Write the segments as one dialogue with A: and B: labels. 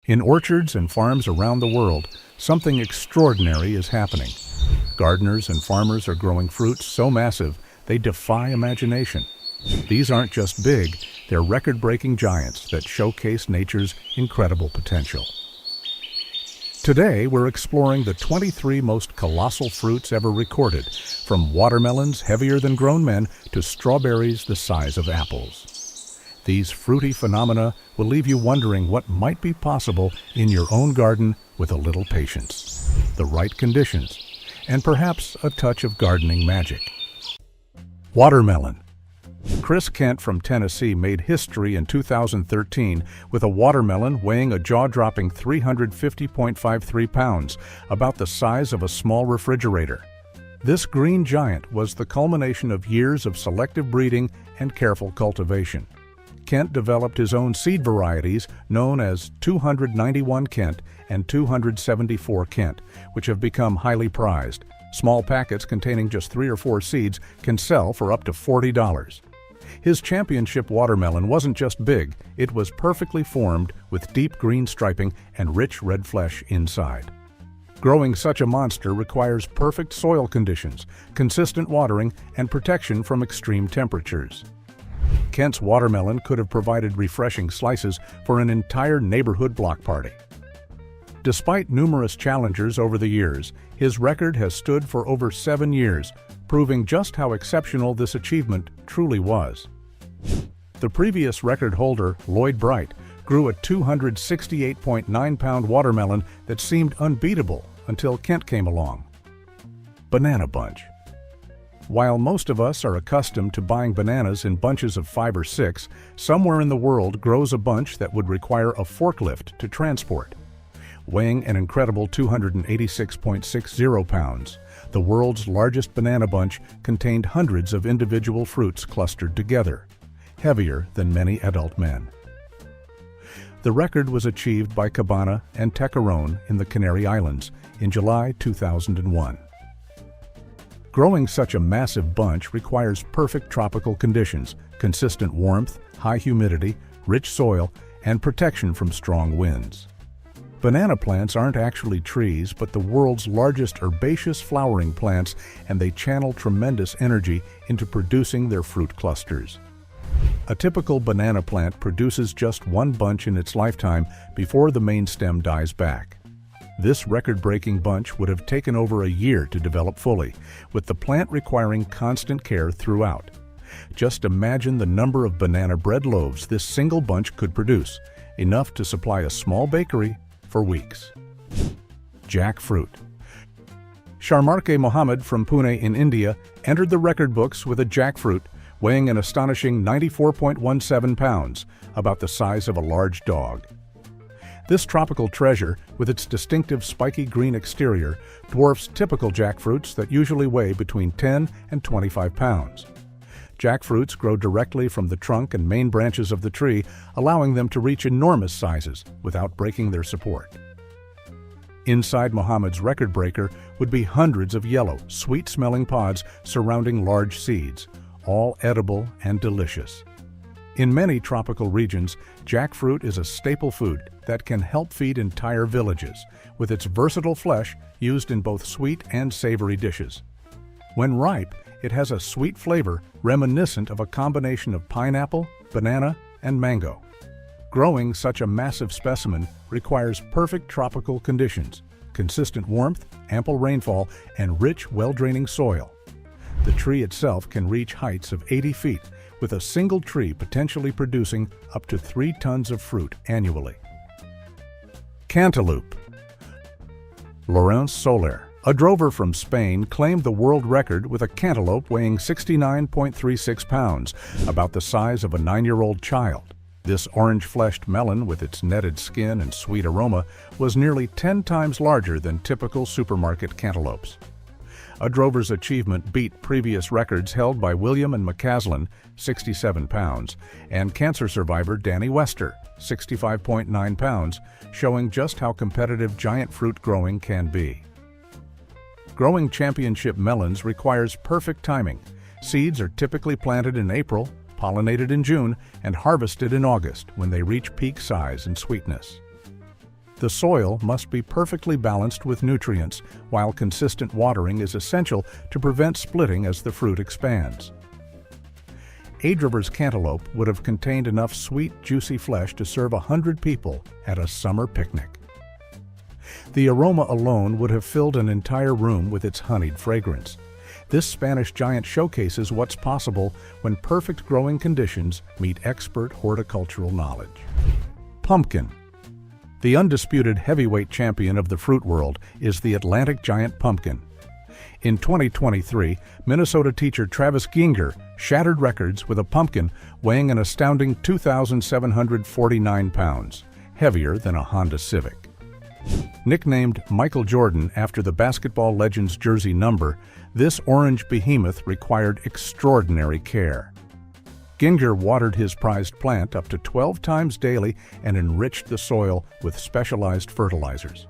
A: In orchards and farms around the world, something extraordinary is happening. Gardeners and farmers are growing fruits so massive they defy imagination. These aren't just big, they're record-breaking giants that showcase nature's incredible potential. Today, we're exploring the 23 most colossal fruits ever recorded, from watermelons heavier than grown men to strawberries the size of apples. These fruity phenomena will leave you wondering what might be possible in your own garden with a little patience, the right conditions, and perhaps a touch of gardening magic. Watermelon. Chris Kent from Tennessee made history in 2013 with a watermelon weighing a jaw-dropping 350.53 pounds, about the size of a small refrigerator. This green giant was the culmination of years of selective breeding and careful cultivation. Kent developed his own seed varieties known as 291 Kent and 274 Kent, which have become highly prized. Small packets containing just 3 or 4 seeds can sell for up to $40. His championship watermelon wasn't just big, it was perfectly formed with deep green striping and rich red flesh inside. Growing such a monster requires perfect soil conditions, consistent watering, and protection from extreme temperatures. Kent's watermelon could have provided refreshing slices for an entire neighborhood block party. Despite numerous challengers over the years, his record has stood for over 7 years, proving just how exceptional this achievement truly was. The previous record holder, Lloyd Bright, grew a 268.9-pound watermelon that seemed unbeatable until Kent came along. Banana bunch. While most of us are accustomed to buying bananas in bunches of 5 or 6, somewhere in the world grows a bunch that would require a forklift to transport. Weighing an incredible 286.60 pounds, the world's largest banana bunch contained hundreds of individual fruits clustered together, heavier than many adult men. The record was achieved by Cabana and Tecaron in the Canary Islands in July 2001. Growing such a massive bunch requires perfect tropical conditions, consistent warmth, high humidity, rich soil, and protection from strong winds. Banana plants aren't actually trees, but the world's largest herbaceous flowering plants, and they channel tremendous energy into producing their fruit clusters. A typical banana plant produces just 1 bunch in its lifetime before the main stem dies back. This record-breaking bunch would have taken over a year to develop fully, with the plant requiring constant care throughout. Just imagine the number of banana bread loaves this single bunch could produce, enough to supply a small bakery for weeks. Jackfruit. Sharmarke Mohammed from Pune in India entered the record books with a jackfruit weighing an astonishing 94.17 pounds, about the size of a large dog. This tropical treasure, with its distinctive spiky green exterior, dwarfs typical jackfruits that usually weigh between 10 and 25 pounds. Jackfruits grow directly from the trunk and main branches of the tree, allowing them to reach enormous sizes without breaking their support. Inside Mohammed's record breaker would be hundreds of yellow, sweet-smelling pods surrounding large seeds, all edible and delicious. In many tropical regions, jackfruit is a staple food that can help feed entire villages, with its versatile flesh used in both sweet and savory dishes. When ripe, it has a sweet flavor reminiscent of a combination of pineapple, banana, and mango. Growing such a massive specimen requires perfect tropical conditions, consistent warmth, ample rainfall, and rich, well-draining soil. The tree itself can reach heights of 80 feet, with a single tree potentially producing up to 3 tons of fruit annually. Cantaloupe. Laurence Soler, a drover from Spain, claimed the world record with a cantaloupe weighing 69.36 pounds, about the size of a 9-year-old child. This orange-fleshed melon, with its netted skin and sweet aroma, was nearly 10 times larger than typical supermarket cantaloupes. A drover's achievement beat previous records held by William and McCaslin, 67 pounds, and cancer survivor Danny Wester, 65.9 pounds, showing just how competitive giant fruit growing can be. Growing championship melons requires perfect timing. Seeds are typically planted in April, pollinated in June, and harvested in August when they reach peak size and sweetness. The soil must be perfectly balanced with nutrients, while consistent watering is essential to prevent splitting as the fruit expands. Age River's cantaloupe would have contained enough sweet, juicy flesh to serve 100 people at a summer picnic. The aroma alone would have filled an entire room with its honeyed fragrance. This Spanish giant showcases what's possible when perfect growing conditions meet expert horticultural knowledge. Pumpkin. The undisputed heavyweight champion of the fruit world is the Atlantic giant pumpkin. In 2023, Minnesota teacher Travis Ginger shattered records with a pumpkin weighing an astounding 2,749 pounds, heavier than a Honda Civic. Nicknamed Michael Jordan after the basketball legend's jersey number, this orange behemoth required extraordinary care. Ginger watered his prized plant up to 12 times daily and enriched the soil with specialized fertilizers.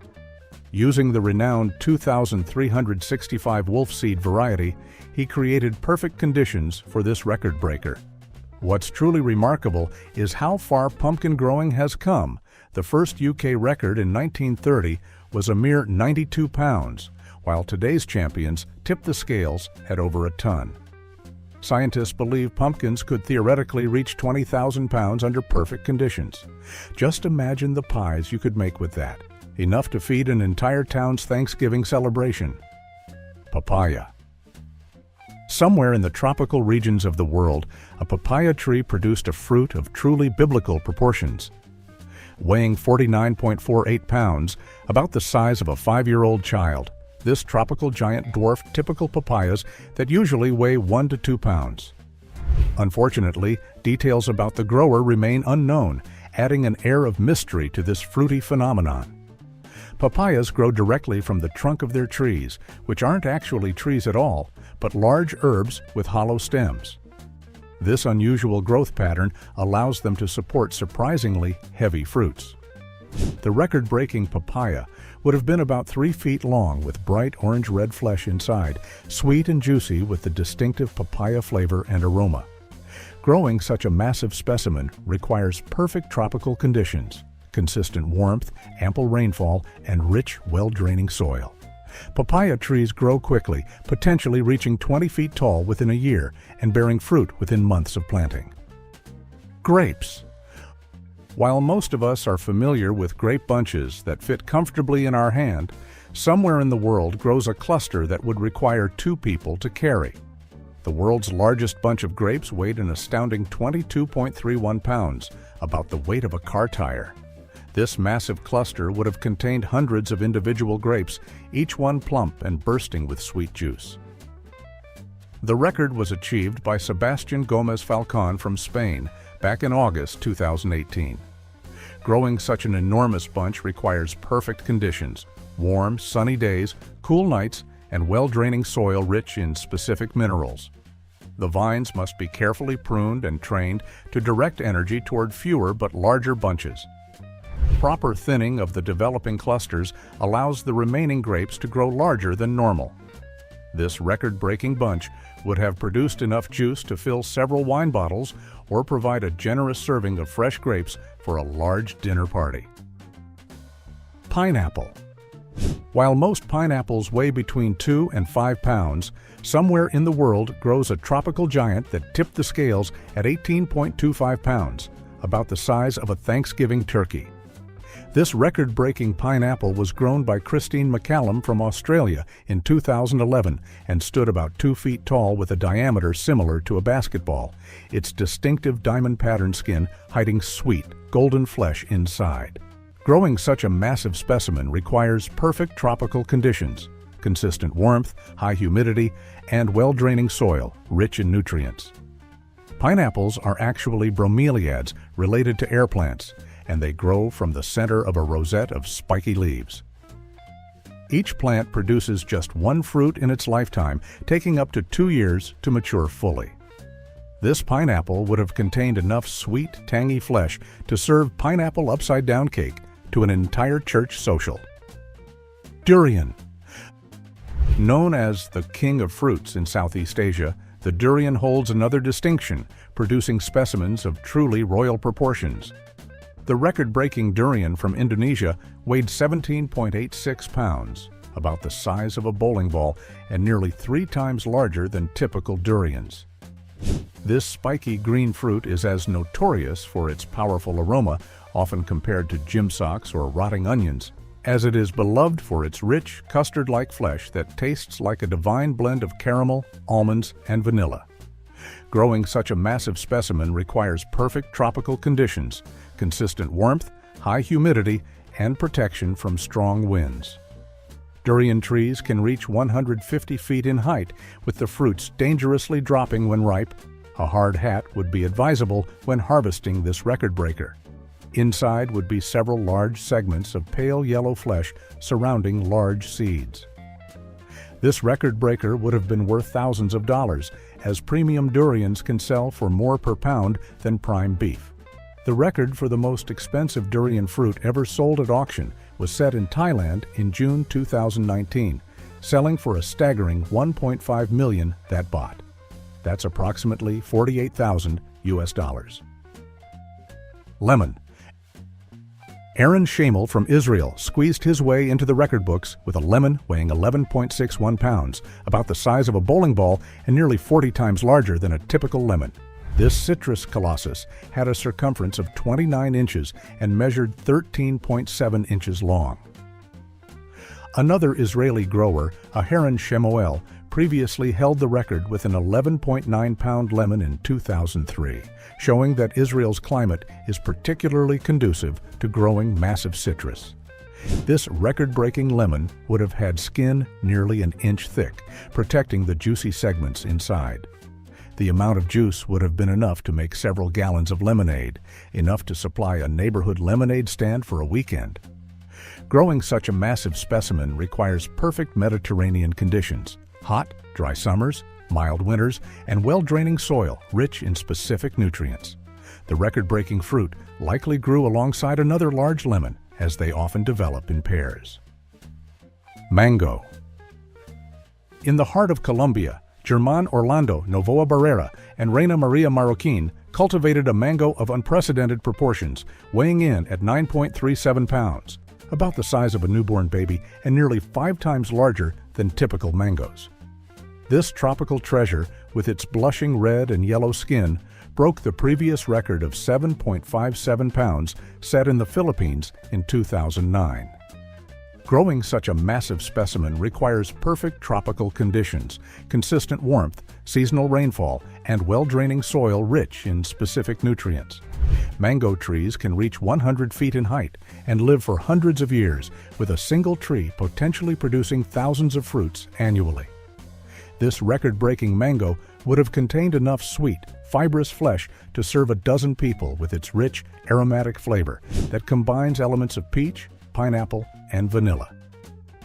A: Using the renowned 2,365 wolf seed variety, he created perfect conditions for this record breaker. What's truly remarkable is how far pumpkin growing has come. The first UK record in 1930 was a mere 92 pounds, while today's champions tip the scales at over a ton. Scientists believe pumpkins could theoretically reach 20,000 pounds under perfect conditions. Just imagine the pies you could make with that, enough to feed an entire town's Thanksgiving celebration. Papaya. Somewhere in the tropical regions of the world, a papaya tree produced a fruit of truly biblical proportions. Weighing 49.48 pounds, about the size of a 5-year-old child, this tropical giant dwarfed typical papayas that usually weigh 1 to 2 pounds. Unfortunately, details about the grower remain unknown, adding an air of mystery to this fruity phenomenon. Papayas grow directly from the trunk of their trees, which aren't actually trees at all, but large herbs with hollow stems. This unusual growth pattern allows them to support surprisingly heavy fruits. The record-breaking papaya would have been about 3 feet long with bright orange-red flesh inside, sweet and juicy with the distinctive papaya flavor and aroma. Growing such a massive specimen requires perfect tropical conditions, consistent warmth, ample rainfall, and rich, well-draining soil. Papaya trees grow quickly, potentially reaching 20 feet tall within a year and bearing fruit within months of planting. Grapes. While most of us are familiar with grape bunches that fit comfortably in our hand, somewhere in the world grows a cluster that would require 2 people to carry. The world's largest bunch of grapes weighed an astounding 22.31 pounds, about the weight of a car tire. This massive cluster would have contained hundreds of individual grapes, each one plump and bursting with sweet juice. The record was achieved by Sebastian Gomez Falcon from Spain back in August 2018. Growing such an enormous bunch requires perfect conditions: warm, sunny days, cool nights, and well-draining soil rich in specific minerals. The vines must be carefully pruned and trained to direct energy toward fewer but larger bunches. Proper thinning of the developing clusters allows the remaining grapes to grow larger than normal. This record-breaking bunch would have produced enough juice to fill several wine bottles or provide a generous serving of fresh grapes for a large dinner party. Pineapple. While most pineapples weigh between 2 and 5 pounds, somewhere in the world grows a tropical giant that tipped the scales at 18.25 pounds, about the size of a Thanksgiving turkey. This record-breaking pineapple was grown by Christine McCallum from Australia in 2011 and stood about 2 feet tall with a diameter similar to a basketball, its distinctive diamond pattern skin hiding sweet, golden flesh inside. Growing such a massive specimen requires perfect tropical conditions, consistent warmth, high humidity, and well-draining soil, rich in nutrients. Pineapples are actually bromeliads related to air plants, and they grow from the center of a rosette of spiky leaves. Each plant produces just 1 fruit in its lifetime, taking up to 2 years to mature fully. This pineapple would have contained enough sweet, tangy flesh to serve pineapple upside-down cake to an entire church social. Durian. Known as the king of fruits in Southeast Asia, the durian holds another distinction, producing specimens of truly royal proportions. The record-breaking durian from Indonesia weighed 17.86 pounds, about the size of a bowling ball and nearly 3 times larger than typical durians. This spiky green fruit is as notorious for its powerful aroma, often compared to gym socks or rotting onions, as it is beloved for its rich, custard-like flesh that tastes like a divine blend of caramel, almonds, and vanilla. Growing such a massive specimen requires perfect tropical conditions, consistent warmth, high humidity, and protection from strong winds. Durian trees can reach 150 feet in height, with the fruits dangerously dropping when ripe. A hard hat would be advisable when harvesting this record breaker. Inside would be several large segments of pale yellow flesh surrounding large seeds. This record breaker would have been worth thousands of dollars, as premium durians can sell for more per pound than prime beef. The record for the most expensive durian fruit ever sold at auction was set in Thailand in June 2019, selling for a staggering $1.5 million that baht. That's approximately $48,000 US. Lemon. Aaron Shamel from Israel squeezed his way into the record books with a lemon weighing 11.61 pounds, about the size of a bowling ball and nearly 40 times larger than a typical lemon. This citrus colossus had a circumference of 29 inches and measured 13.7 inches long. Another Israeli grower, Aharon Shemuel, previously held the record with an 11.9-pound lemon in 2003, showing that Israel's climate is particularly conducive to growing massive citrus. This record-breaking lemon would have had skin nearly an inch thick, protecting the juicy segments inside. The amount of juice would have been enough to make several gallons of lemonade, enough to supply a neighborhood lemonade stand for a weekend. Growing such a massive specimen requires perfect Mediterranean conditions: hot, dry summers, mild winters, and well-draining soil rich in specific nutrients. The record-breaking fruit likely grew alongside another large lemon, as they often develop in pairs. Mango. In the heart of Colombia, Germán Orlando Novoa Barrera and Reina Maria Marroquin cultivated a mango of unprecedented proportions, weighing in at 9.37 pounds, about the size of a newborn baby and nearly 5 times larger than typical mangoes. This tropical treasure, with its blushing red and yellow skin, broke the previous record of 7.57 pounds set in the Philippines in 2009. Growing such a massive specimen requires perfect tropical conditions, consistent warmth, seasonal rainfall, and well-draining soil rich in specific nutrients. Mango trees can reach 100 feet in height and live for hundreds of years, with a single tree potentially producing thousands of fruits annually. This record-breaking mango would have contained enough sweet, fibrous flesh to serve a dozen people with its rich, aromatic flavor that combines elements of peach, pineapple, and vanilla.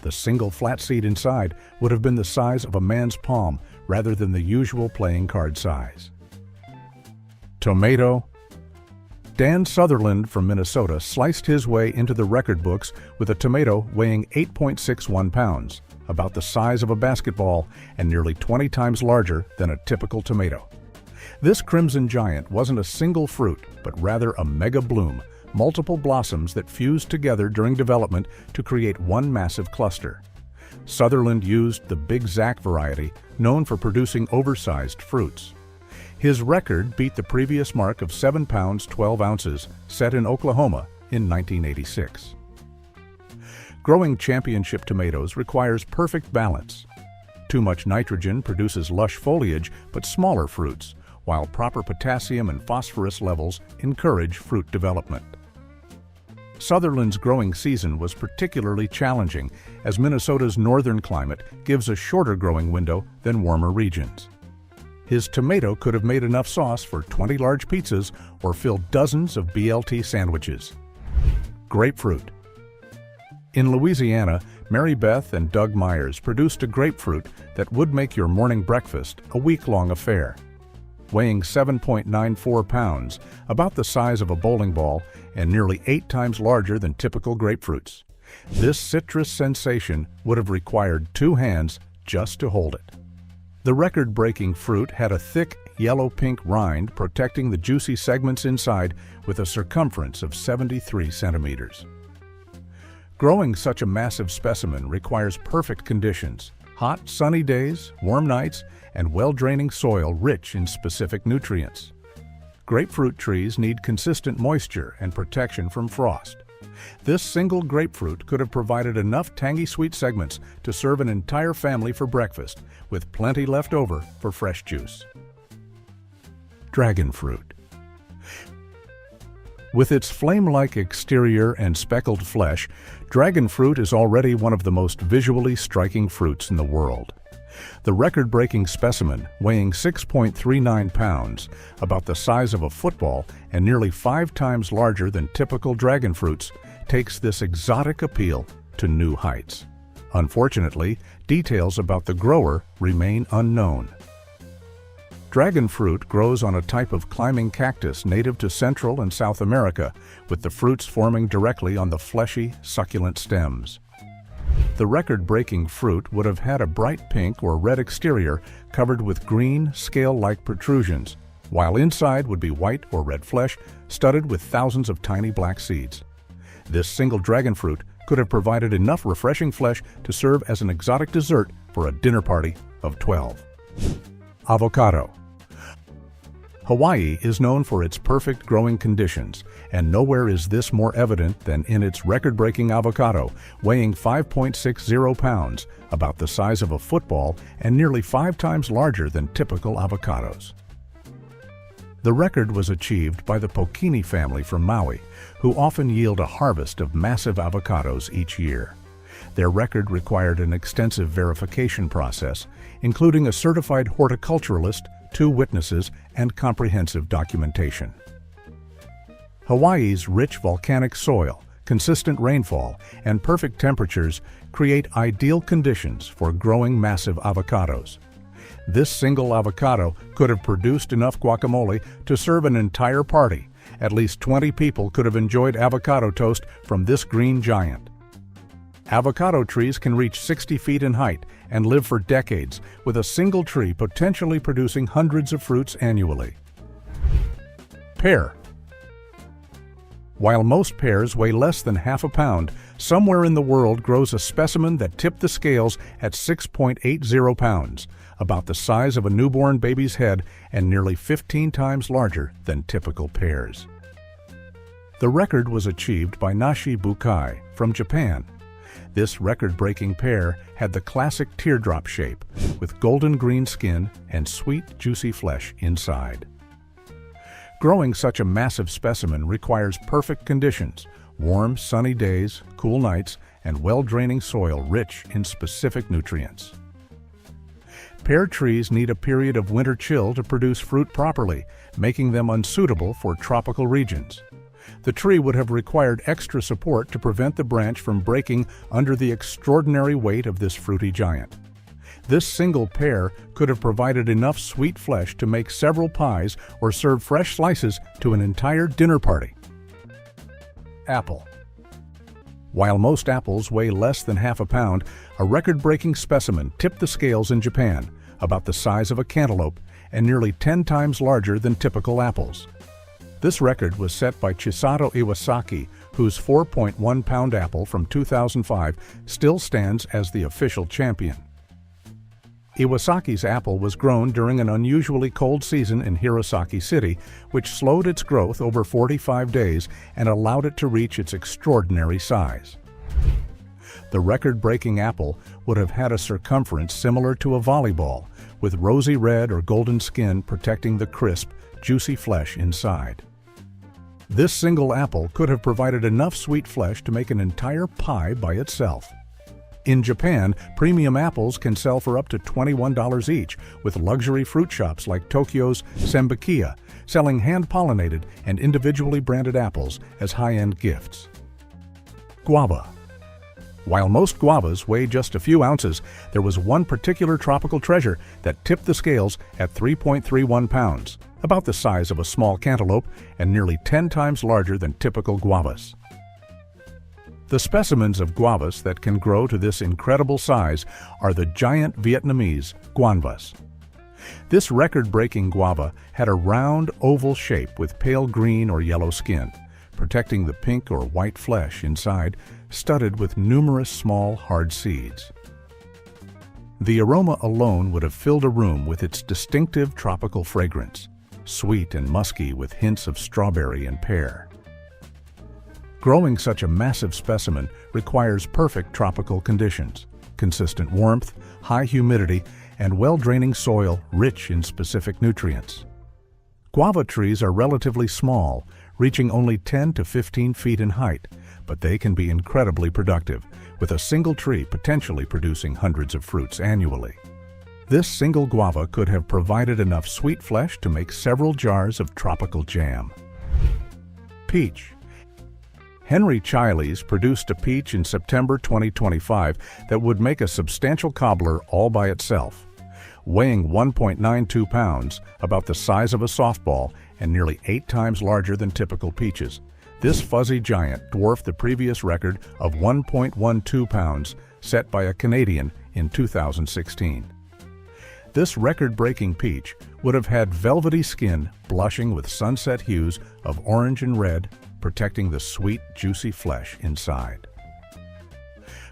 A: The single flat seed inside would have been the size of a man's palm rather than the usual playing card size. Tomato. Dan Sutherland from Minnesota sliced his way into the record books with a tomato weighing 8.61 pounds, about the size of a basketball and nearly 20 times larger than a typical tomato. This crimson giant wasn't a single fruit, but rather a mega bloom, multiple blossoms that fused together during development to create one massive cluster. Sutherland used the Big Zack variety, known for producing oversized fruits. His record beat the previous mark of 7 pounds 12 ounces, set in Oklahoma in 1986. Growing championship tomatoes requires perfect balance. Too much nitrogen produces lush foliage but smaller fruits, while proper potassium and phosphorus levels encourage fruit development. Sutherland's growing season was particularly challenging, as Minnesota's northern climate gives a shorter growing window than warmer regions. His tomato could have made enough sauce for 20 large pizzas or filled dozens of BLT sandwiches. Grapefruit. In Louisiana, Mary Beth and Doug Myers produced a grapefruit that would make your morning breakfast a week-long affair. Weighing 7.94 pounds, about the size of a bowling ball and nearly 8 times larger than typical grapefruits. This citrus sensation would have required 2 hands just to hold it. The record-breaking fruit had a thick, yellow-pink rind protecting the juicy segments inside with a circumference of 73 centimeters. Growing such a massive specimen requires perfect conditions: hot, sunny days, warm nights, and well-draining soil rich in specific nutrients. Grapefruit trees need consistent moisture and protection from frost. This single grapefruit could have provided enough tangy sweet segments to serve an entire family for breakfast, with plenty left over for fresh juice. Dragon fruit. With its flame-like exterior and speckled flesh, dragon fruit is already one of the most visually striking fruits in the world. The record-breaking specimen, weighing 6.39 pounds, about the size of a football and nearly 5 times larger than typical dragon fruits, takes this exotic appeal to new heights. Unfortunately, details about the grower remain unknown. Dragon fruit grows on a type of climbing cactus native to Central and South America, with the fruits forming directly on the fleshy, succulent stems. The record-breaking fruit would have had a bright pink or red exterior covered with green, scale-like protrusions, while inside would be white or red flesh studded with thousands of tiny black seeds. This single dragon fruit could have provided enough refreshing flesh to serve as an exotic dessert for a dinner party of 12. Avocado. Hawaii is known for its perfect growing conditions, and nowhere is this more evident than in its record-breaking avocado, weighing 5.60 pounds, about the size of a football and nearly 5 times larger than typical avocados. The record was achieved by the Pokini family from Maui, who often yield a harvest of massive avocados each year. Their record required an extensive verification process, including a certified horticulturalist, 2 witnesses, and comprehensive documentation. Hawaii's rich volcanic soil, consistent rainfall, and perfect temperatures create ideal conditions for growing massive avocados. This single avocado could have produced enough guacamole to serve an entire party. At least 20 people could have enjoyed avocado toast from this green giant. Avocado trees can reach 60 feet in height and live for decades, with a single tree potentially producing hundreds of fruits annually. Pear. While most pears weigh less than half a pound, somewhere in the world grows a specimen that tipped the scales at 6.80 pounds, about the size of a newborn baby's head and nearly 15 times larger than typical pears. The record was achieved by Nashi Bukai from Japan. This record-breaking pear had the classic teardrop shape, with golden green skin and sweet, juicy flesh inside. Growing such a massive specimen requires perfect conditions: warm, sunny days, cool nights, and well-draining soil rich in specific nutrients. Pear trees need a period of winter chill to produce fruit properly, making them unsuitable for tropical regions. The tree would have required extra support to prevent the branch from breaking under the extraordinary weight of this fruity giant. This single pear could have provided enough sweet flesh to make several pies or serve fresh slices to an entire dinner party. Apple. While most apples weigh less than half a pound, a record-breaking specimen tipped the scales in Japan, about the size of a cantaloupe and nearly 10 times larger than typical apples. This record was set by Chisato Iwasaki, whose 4.1-pound apple from 2005 still stands as the official champion. Iwasaki's apple was grown during an unusually cold season in Hirosaki City, which slowed its growth over 45 days and allowed it to reach its extraordinary size. The record-breaking apple would have had a circumference similar to a volleyball, with rosy red or golden skin protecting the crisp, juicy flesh inside. This single apple could have provided enough sweet flesh to make an entire pie by itself. In Japan, premium apples can sell for up to $21 each, with luxury fruit shops like Tokyo's Sembakia selling hand-pollinated and individually branded apples as high-end gifts. Guava. While most guavas weigh just a few ounces, there was one particular tropical treasure that tipped the scales at 3.31 pounds, about the size of a small cantaloupe and nearly 10 times larger than typical guavas. The specimens of guavas that can grow to this incredible size are the giant Vietnamese guanvas. This record-breaking guava had a round, oval shape with pale green or yellow skin, protecting the pink or white flesh inside, studded with numerous small, hard seeds. The aroma alone would have filled a room with its distinctive tropical fragrance, sweet and musky with hints of strawberry and pear. Growing such a massive specimen requires perfect tropical conditions, consistent warmth, high humidity, and well-draining soil rich in specific nutrients. Guava trees are relatively small, reaching only 10 to 15 feet in height, but they can be incredibly productive, with a single tree potentially producing hundreds of fruits annually. This single guava could have provided enough sweet flesh to make several jars of tropical jam. Peach. Henry Chiles produced a peach in September 2025 that would make a substantial cobbler all by itself. Weighing 1.92 pounds, about the size of a softball and nearly 8 times larger than typical peaches, this fuzzy giant dwarfed the previous record of 1.12 pounds set by a Canadian in 2016. This record-breaking peach would have had velvety skin blushing with sunset hues of orange and red, protecting the sweet, juicy flesh inside.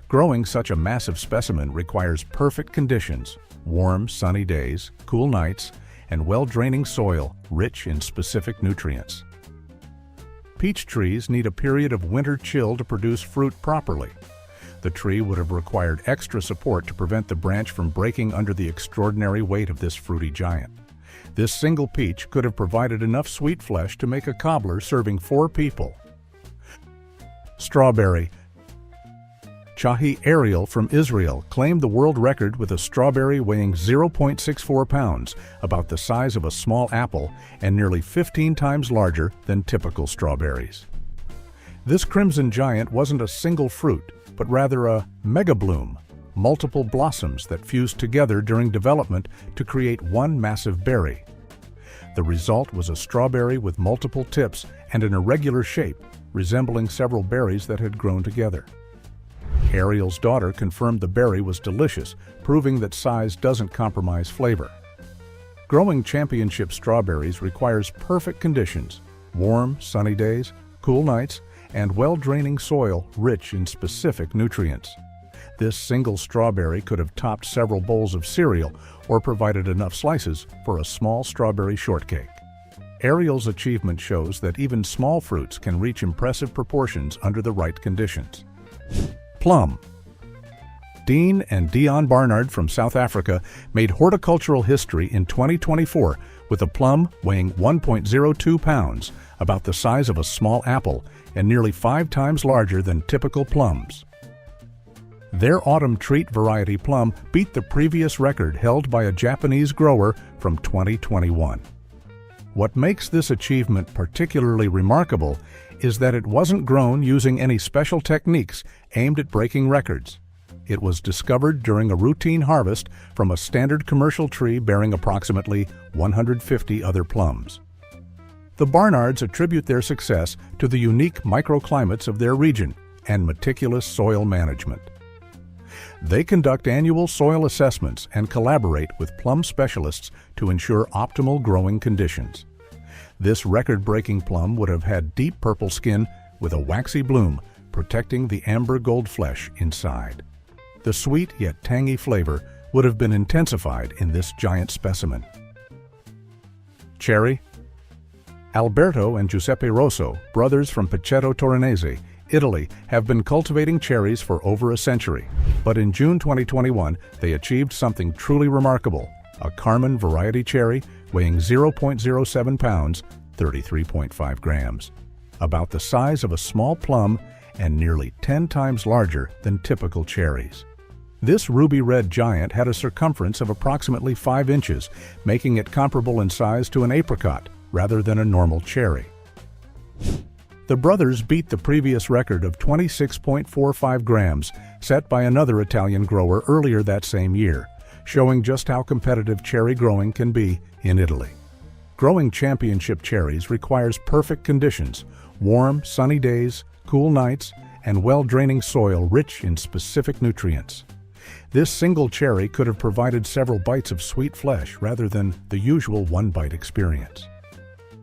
A: Growing such a massive specimen requires perfect conditions: warm, sunny days, cool nights, and well-draining soil rich in specific nutrients. Peach trees need a period of winter chill to produce fruit properly. The tree would have required extra support to prevent the branch from breaking under the extraordinary weight of this fruity giant. This single peach could have provided enough sweet flesh to make a cobbler serving 4 people. Strawberry. Chahi Ariel from Israel claimed the world record with a strawberry weighing 0.64 pounds, about the size of a small apple and nearly 15 times larger than typical strawberries. This crimson giant wasn't a single fruit, but rather a mega bloom, multiple blossoms that fused together during development to create one massive berry. The result was a strawberry with multiple tips and an irregular shape, resembling several berries that had grown together. Ariel's daughter confirmed the berry was delicious, proving that size doesn't compromise flavor. Growing championship strawberries requires perfect conditions: warm, sunny days, cool nights, and well-draining soil rich in specific nutrients. This single strawberry could have topped several bowls of cereal or provided enough slices for a small strawberry shortcake. Ariel's achievement shows that even small fruits can reach impressive proportions under the right conditions. Plum. Dean and Dion Barnard from South Africa made horticultural history in 2024 with a plum weighing 1.02 pounds, about the size of a small apple and nearly 5 times larger than typical plums. Their autumn treat variety plum beat the previous record held by a Japanese grower from 2021. What makes this achievement particularly remarkable is that it wasn't grown using any special techniques aimed at breaking records. It was discovered during a routine harvest from a standard commercial tree bearing approximately 150 other plums. The Barnards attribute their success to the unique microclimates of their region and meticulous soil management. They conduct annual soil assessments and collaborate with plum specialists to ensure optimal growing conditions. This record-breaking plum would have had deep purple skin with a waxy bloom, protecting the amber gold flesh inside. The sweet yet tangy flavor would have been intensified in this giant specimen. Cherry. Alberto and Giuseppe Rosso, brothers from Piceto Torinese, Italy, have been cultivating cherries for over a century, but in June 2021 they achieved something truly remarkable: a Carmen variety cherry weighing 0.07 pounds, 33.5 grams, about the size of a small plum and nearly 10 times larger than typical cherries. This ruby red giant had a circumference of approximately 5 inches, making it comparable in size to an apricot rather than a normal cherry. The brothers beat the previous record of 26.45 grams set by another Italian grower earlier that same year, showing just how competitive cherry growing can be in Italy. Growing championship cherries requires perfect conditions: warm, sunny days, cool nights, and well-draining soil rich in specific nutrients. This single cherry could have provided several bites of sweet flesh rather than the usual one-bite experience.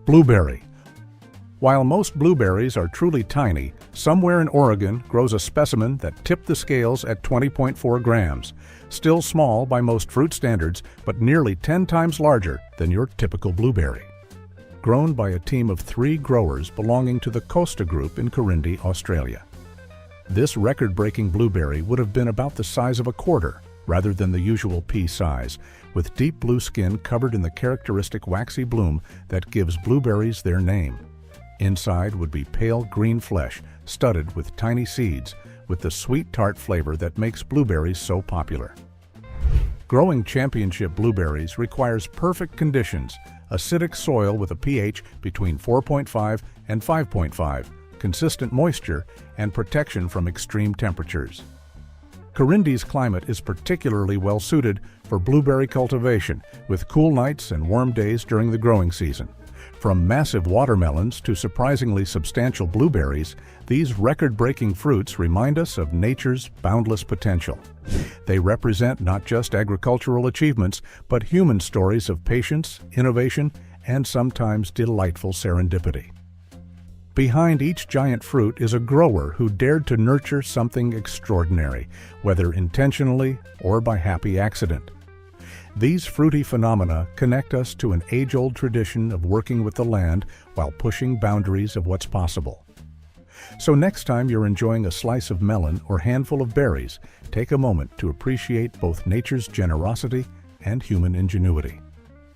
A: Blueberry. While most blueberries are truly tiny, somewhere in Oregon grows a specimen that tipped the scales at 20.4 grams, still small by most fruit standards, but nearly 10 times larger than your typical blueberry. Grown by a team of 3 growers belonging to the Costa Group in Corindi, Australia. This record-breaking blueberry would have been about the size of a quarter, rather than the usual pea size, with deep blue skin covered in the characteristic waxy bloom that gives blueberries their name. Inside would be pale green flesh, studded with tiny seeds, with the sweet tart flavor that makes blueberries so popular. Growing championship blueberries requires perfect conditions, acidic soil with a pH between 4.5 and 5.5, consistent moisture, and protection from extreme temperatures. Corindi's climate is particularly well suited for blueberry cultivation, with cool nights and warm days during the growing season. From massive watermelons to surprisingly substantial blueberries, these record-breaking fruits remind us of nature's boundless potential. They represent not just agricultural achievements, but human stories of patience, innovation, and sometimes delightful serendipity. Behind each giant fruit is a grower who dared to nurture something extraordinary, whether intentionally or by happy accident. These fruity phenomena connect us to an age-old tradition of working with the land while pushing boundaries of what's possible. So next time you're enjoying a slice of melon or handful of berries, take a moment to appreciate both nature's generosity and human ingenuity.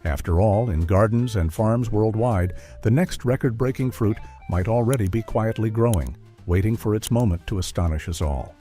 A: After all, in gardens and farms worldwide, the next record-breaking fruit might already be quietly growing, waiting for its moment to astonish us all.